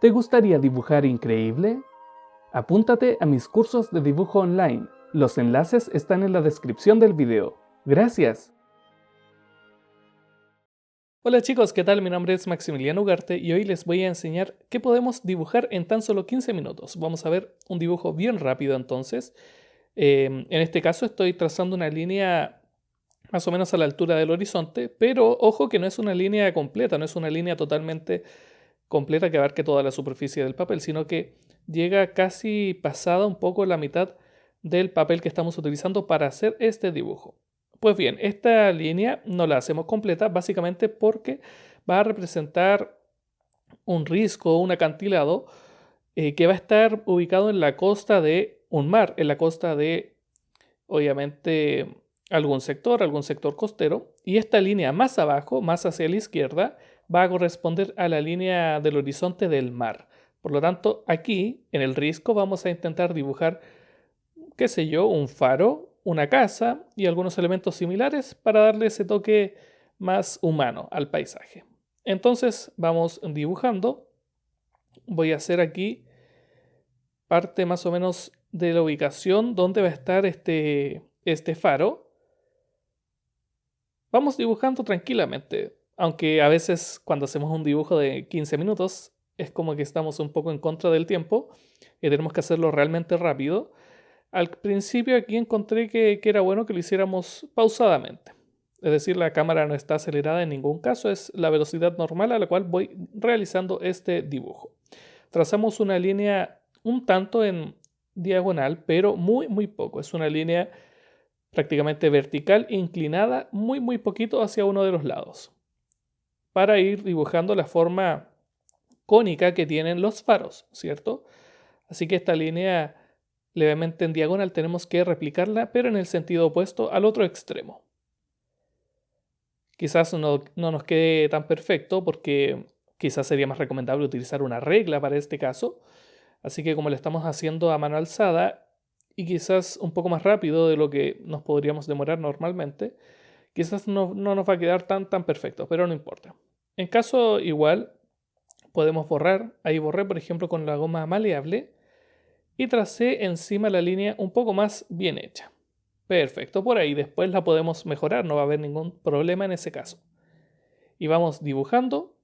¿Te gustaría dibujar increíble? Apúntate a mis cursos de dibujo online. Los enlaces están en la descripción del video. ¡Gracias! Hola chicos, ¿qué tal? Mi nombre es Maximiliano Ugarte y hoy les voy a enseñar qué podemos dibujar en tan solo 15 minutos. Vamos a ver un dibujo bien rápido entonces. En este caso estoy trazando una línea más o menos a la altura del horizonte, pero ojo que no es una línea completa, no es una línea totalmente completa que abarque toda la superficie del papel, sino que llega casi pasada un poco la mitad del papel que estamos utilizando para hacer este dibujo. Pues bien, esta línea no la hacemos completa básicamente porque va a representar un risco, un acantilado que va a estar ubicado en la costa de un mar, en la costa de, obviamente, algún sector costero, y esta línea más abajo, más hacia la izquierda, va a corresponder a la línea del horizonte del mar. Por lo tanto, aquí, en el risco, vamos a intentar dibujar, qué sé yo, un faro, una casa y algunos elementos similares para darle ese toque más humano al paisaje. Entonces, vamos dibujando. Voy a hacer aquí parte más o menos de la ubicación donde va a estar este faro. Vamos dibujando tranquilamente, aunque a veces cuando hacemos un dibujo de 15 minutos es como que estamos un poco en contra del tiempo y tenemos que hacerlo realmente rápido. Al principio aquí encontré que era bueno que lo hiciéramos pausadamente. Es decir, la cámara no está acelerada en ningún caso, es la velocidad normal a la cual voy realizando este dibujo. Trazamos una línea un tanto en diagonal, pero muy poco. Es una línea prácticamente vertical, inclinada muy poquito hacia uno de los lados, para ir dibujando la forma cónica que tienen los faros, ¿cierto? Así que esta línea levemente en diagonal tenemos que replicarla, pero en el sentido opuesto al otro extremo. Quizás no nos quede tan perfecto porque quizás sería más recomendable utilizar una regla para este caso. Así que como le estamos haciendo a mano alzada y quizás un poco más rápido de lo que nos podríamos demorar normalmente, quizás no nos va a quedar tan perfecto, pero no importa. En caso igual, podemos borrar. Ahí borré, por ejemplo, con la goma maleable y tracé encima la línea un poco más bien hecha. Perfecto, por ahí después la podemos mejorar, no va a haber ningún problema en ese caso. Y vamos dibujando.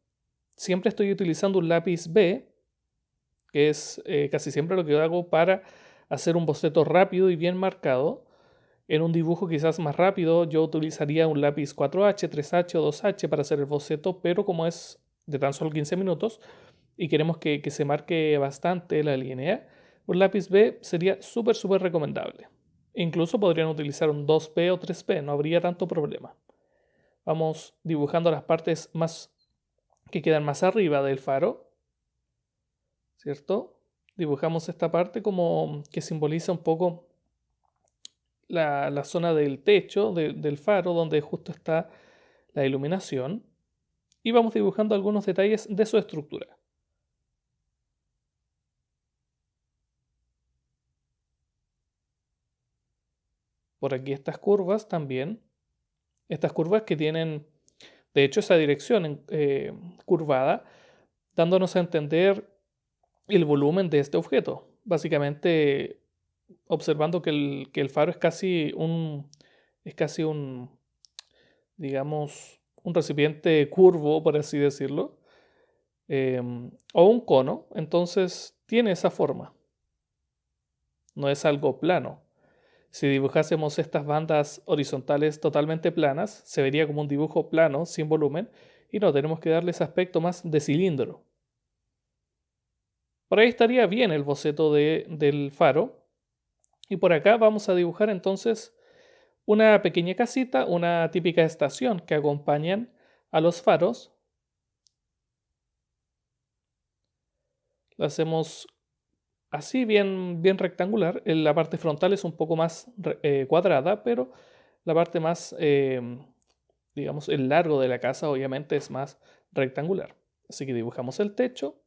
Siempre estoy utilizando un lápiz B, que es casi siempre lo que hago para hacer un boceto rápido y bien marcado. En un dibujo quizás más rápido yo utilizaría un lápiz 4H, 3H o 2H para hacer el boceto, pero como es de tan solo 15 minutos y queremos que se marque bastante la línea, un lápiz B sería súper recomendable. Incluso podrían utilizar un 2P o 3P, no habría tanto problema. Vamos dibujando las partes más que quedan más arriba del faro, ¿cierto? Dibujamos esta parte como que simboliza un poco la zona del techo del faro, donde justo está la iluminación, y vamos dibujando algunos detalles de su estructura. Por aquí estas curvas también, estas curvas que tienen, de hecho, esa dirección curvada, dándonos a entender el volumen de este objeto. Básicamente, observando que el faro es casi un, digamos, un recipiente curvo, por así decirlo, o un cono, entonces tiene esa forma, no es algo plano. Si dibujásemos estas bandas horizontales totalmente planas, se vería como un dibujo plano, sin volumen, y no tenemos que darle ese aspecto más de cilindro. Por ahí estaría bien el boceto del faro, y por acá vamos a dibujar entonces una pequeña casita, una típica estación que acompañan a los faros. La hacemos así bien rectangular. La parte frontal es un poco más cuadrada, pero la parte más, digamos, el largo de la casa obviamente es más rectangular. Así que dibujamos el techo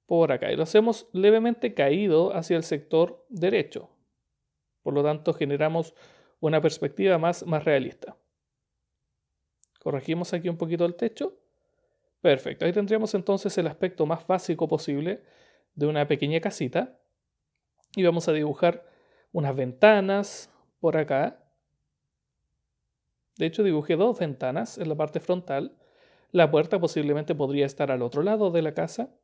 por acá y lo hacemos levemente caído hacia el sector derecho. Por lo tanto, generamos una perspectiva más realista. Corregimos aquí un poquito el techo Perfecto, ahí tendríamos entonces el aspecto más básico posible de una pequeña casita. Y vamos a dibujar unas ventanas por acá. De hecho, dibujé dos ventanas en la parte frontal. La puerta posiblemente podría estar al otro lado de la casa.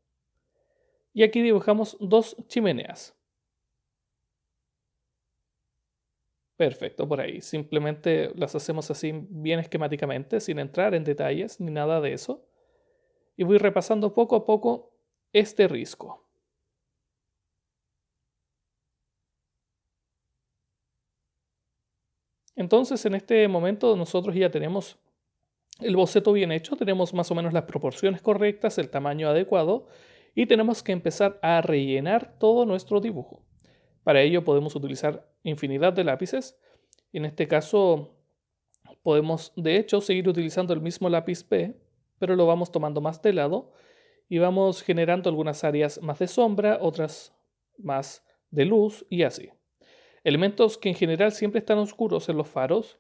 Y aquí dibujamos dos chimeneas. Perfecto, por ahí. Simplemente las hacemos así bien esquemáticamente, sin entrar en detalles ni nada de eso. Y voy repasando poco a poco este risco. Entonces, en este momento nosotros ya tenemos el boceto bien hecho, tenemos más o menos las proporciones correctas, el tamaño adecuado y tenemos que empezar a rellenar todo nuestro dibujo. Para ello podemos utilizar infinidad de lápices. En este caso podemos de hecho seguir utilizando el mismo lápiz B, pero lo vamos tomando más de lado y vamos generando algunas áreas más de sombra, otras más de luz y así. Elementos que en general siempre están oscuros en los faros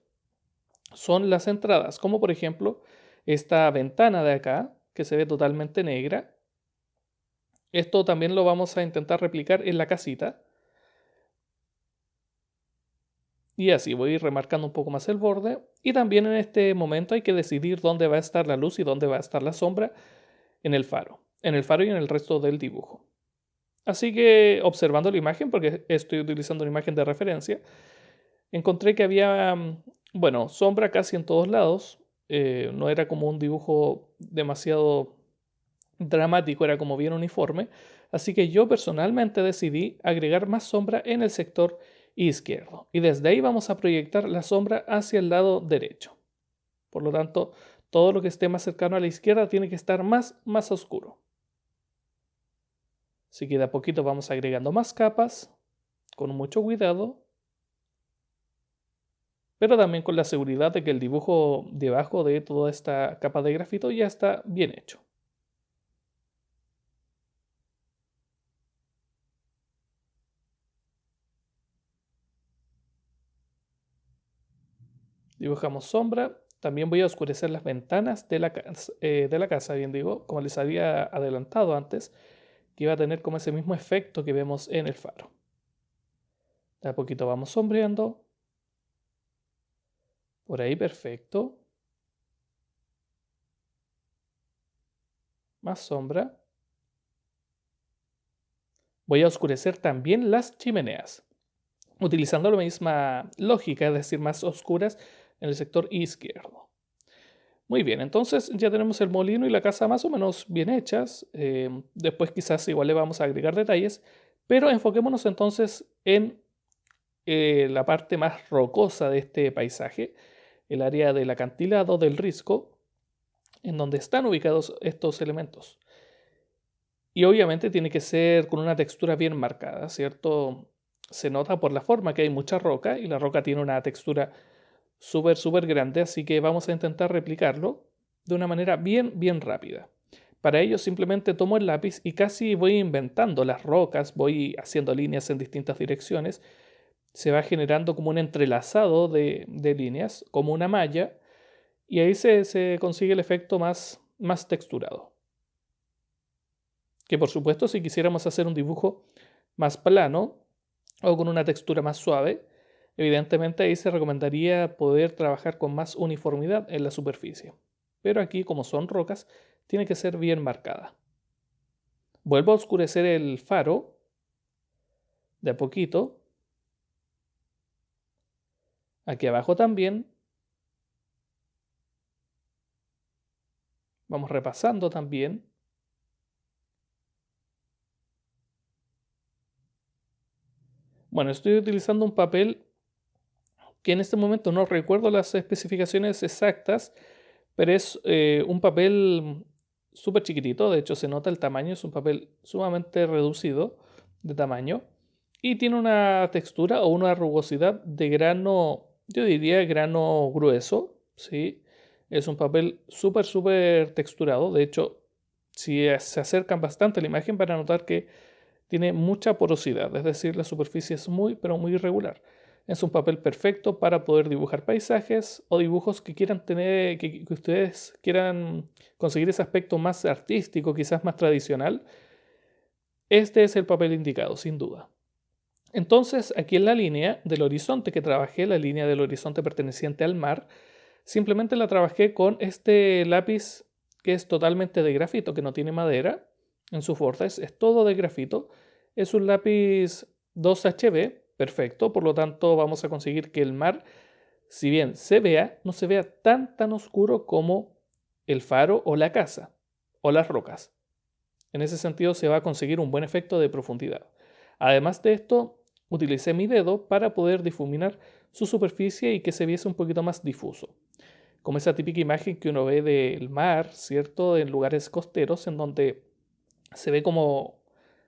son las entradas, como por ejemplo esta ventana de acá, que se ve totalmente negra. Esto también lo vamos a intentar replicar en la casita. Y así voy a ir remarcando un poco más el borde. Y también en este momento hay que decidir dónde va a estar la luz y dónde va a estar la sombra en el faro. En el faro y en el resto del dibujo. Así que observando la imagen, porque estoy utilizando una imagen de referencia, encontré que había, bueno, sombra casi en todos lados. No era como un dibujo demasiado dramático, era como bien uniforme. Así que yo personalmente decidí agregar más sombra en el sector izquierdo. Y desde ahí vamos a proyectar la sombra hacia el lado derecho. Por lo tanto, todo lo que esté más cercano a la izquierda tiene que estar más oscuro. Así que de a poquito vamos agregando más capas, con mucho cuidado, pero también con la seguridad de que el dibujo debajo de toda esta capa de grafito ya está bien hecho. Dibujamos sombra. También voy a oscurecer las ventanas de la casa, bien digo, como les había adelantado antes, que iba a tener como ese mismo efecto que vemos en el faro. De a poquito vamos sombreando. Por ahí perfecto. Más sombra. Voy a oscurecer también las chimeneas, utilizando la misma lógica, es decir, más oscuras en el sector izquierdo. Muy bien, entonces ya tenemos el molino y la casa más o menos bien hechas. Después quizás igual le vamos a agregar detalles, pero enfoquémonos entonces en la parte más rocosa de este paisaje, el área del acantilado del risco, en donde están ubicados estos elementos. Y obviamente tiene que ser con una textura bien marcada, ¿cierto? Se nota por la forma que hay mucha roca y la roca tiene una textura súper grande, así que vamos a intentar replicarlo de una manera bien rápida. Para ello simplemente tomo el lápiz y casi voy inventando las rocas, voy haciendo líneas en distintas direcciones. Se va generando como un entrelazado de líneas, como una malla, y ahí se consigue el efecto más texturado. Que por supuesto si quisiéramos hacer un dibujo más plano o con una textura más suave, evidentemente ahí se recomendaría poder trabajar con más uniformidad en la superficie. Pero aquí como son rocas, tiene que ser bien marcada. Vuelvo a oscurecer el faro de a poquito. Aquí abajo también. Vamos repasando también. Bueno, estoy utilizando un papel que en este momento no recuerdo las especificaciones exactas, pero es un papel súper chiquitito, de hecho se nota el tamaño, es un papel sumamente reducido de tamaño y tiene una textura o una rugosidad de grano, yo diría grano grueso, ¿sí? Es un papel súper texturado, de hecho si se acercan bastante a la imagen van a notar que tiene mucha porosidad, es decir, la superficie es muy, pero muy irregular. Es un papel perfecto para poder dibujar paisajes o dibujos que quieran tener, que ustedes quieran conseguir ese aspecto más artístico, quizás más tradicional. Este es el papel indicado, sin duda. Entonces, aquí en la línea del horizonte que trabajé, la línea del horizonte perteneciente al mar, simplemente la trabajé con este lápiz que es totalmente de grafito, que no tiene madera en sus bordes, es todo de grafito. Es un lápiz 2HB, perfecto, por lo tanto vamos a conseguir que el mar, si bien se vea, no se vea tan oscuro como el faro o la casa o las rocas. En ese sentido se va a conseguir un buen efecto de profundidad. Además de esto, utilicé mi dedo para poder difuminar su superficie y que se viese un poquito más difuso. Como esa típica imagen que uno ve del mar, ¿cierto? En lugares costeros en donde se ve como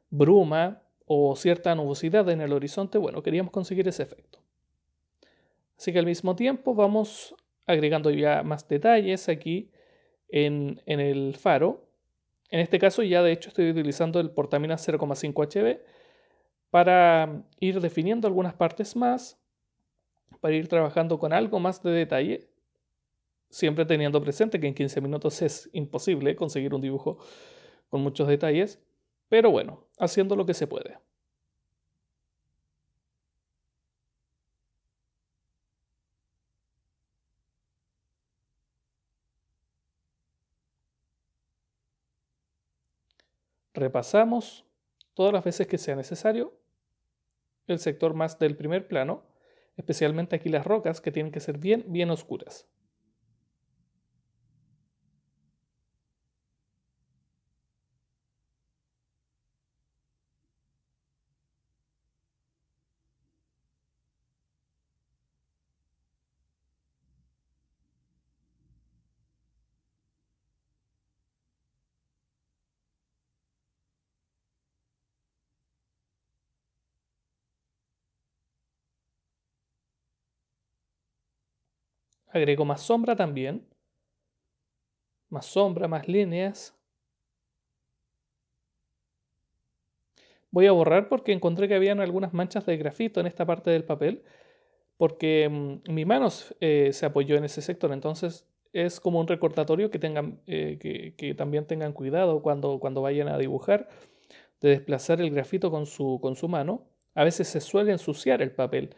bruma o cierta nubosidad en el horizonte. Bueno, queríamos conseguir ese efecto. Así que al mismo tiempo vamos agregando ya más detalles aquí en el faro. En este caso ya de hecho estoy utilizando el portamina 0,5 HB para ir definiendo algunas partes más, para ir trabajando con algo más de detalle, siempre teniendo presente que en 15 minutos es imposible conseguir un dibujo con muchos detalles, pero bueno, haciendo lo que se puede. Repasamos todas las veces que sea necesario el sector más del primer plano, especialmente aquí las rocas que tienen que ser bien oscuras. Agrego más sombra también, más sombra, más líneas. Voy a borrar porque encontré que habían algunas manchas de grafito en esta parte del papel, porque mi mano se apoyó en ese sector, entonces es como un recordatorio que tengan, que también tengan cuidado cuando vayan a dibujar, de desplazar el grafito con su mano. A veces se suele ensuciar el papel,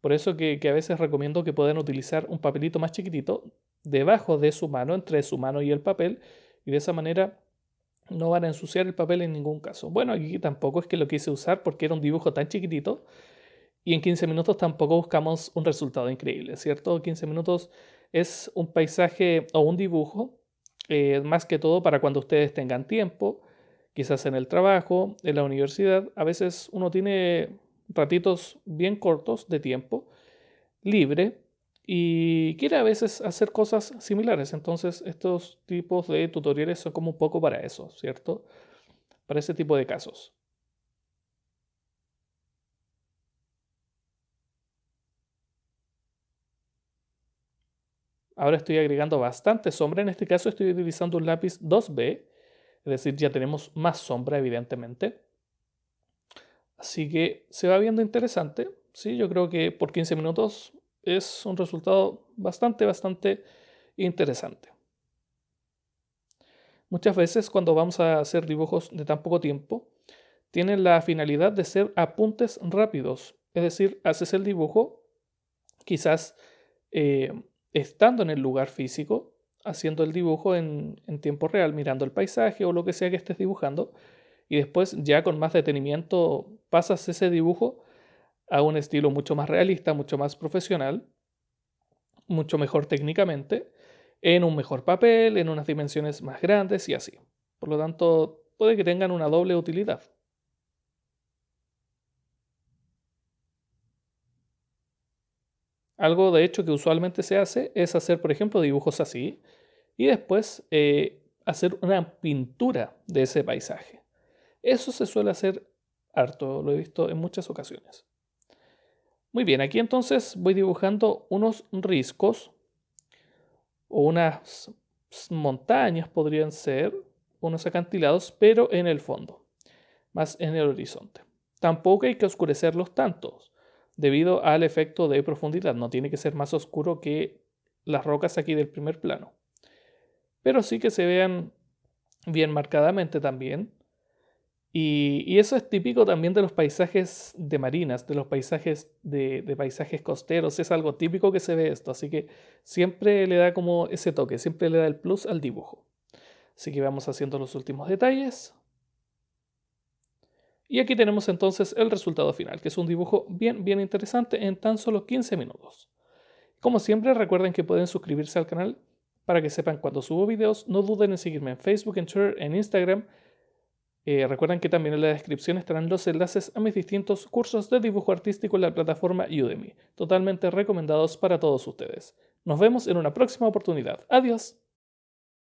por eso que a veces recomiendo que puedan utilizar un papelito más chiquitito debajo de su mano, entre su mano y el papel, y de esa manera no van a ensuciar el papel en ningún caso. Bueno, aquí tampoco es que lo quise usar porque era un dibujo tan chiquitito y en 15 minutos tampoco buscamos un resultado increíble, ¿cierto? 15 minutos es un paisaje o un dibujo, más que todo para cuando ustedes tengan tiempo, quizás en el trabajo, en la universidad. A veces uno tiene ratitos bien cortos de tiempo libre y quiere a veces hacer cosas similares. Entonces, estos tipos de tutoriales son como un poco para eso, ¿cierto? Para ese tipo de casos. Ahora estoy agregando bastante sombra. En este caso estoy utilizando un lápiz 2B, es decir, ya tenemos más sombra, evidentemente. Así que se va viendo interesante. Sí, yo creo que por 15 minutos es un resultado bastante interesante. Muchas veces cuando vamos a hacer dibujos de tan poco tiempo, tienen la finalidad de ser apuntes rápidos. Es decir, haces el dibujo, quizás eh, estando en el lugar físico, haciendo el dibujo en tiempo real, mirando el paisaje o lo que sea que estés dibujando, y después ya con más detenimiento pasas ese dibujo a un estilo mucho más realista, mucho más profesional, mucho mejor técnicamente, en un mejor papel, en unas dimensiones más grandes y así. Por lo tanto, puede que tengan una doble utilidad. Algo de hecho que usualmente se hace es hacer, por ejemplo, dibujos así y después hacer una pintura de ese paisaje. Eso se suele hacer harto, lo he visto en muchas ocasiones. Muy bien, aquí entonces voy dibujando unos riscos o unas montañas podrían ser, unos acantilados, pero en el fondo, más en el horizonte. Tampoco hay que oscurecerlos tantos, debido al efecto de profundidad. No tiene que ser más oscuro que las rocas aquí del primer plano, pero sí que se vean bien marcadamente también. Y eso es típico también de los paisajes de marinas, de los paisajes de paisajes costeros. Es algo típico que se ve esto, así que siempre le da como ese toque, siempre le da el plus al dibujo. Así que vamos haciendo los últimos detalles. Y aquí tenemos entonces el resultado final, que es un dibujo bien interesante en tan solo 15 minutos. Como siempre, recuerden que pueden suscribirse al canal para que sepan cuando subo videos. No duden en seguirme en Facebook, en Twitter, en Instagram. Recuerden que también en la descripción estarán los enlaces a mis distintos cursos de dibujo artístico en la plataforma Udemy, totalmente recomendados para todos ustedes. Nos vemos en una próxima oportunidad. Adiós.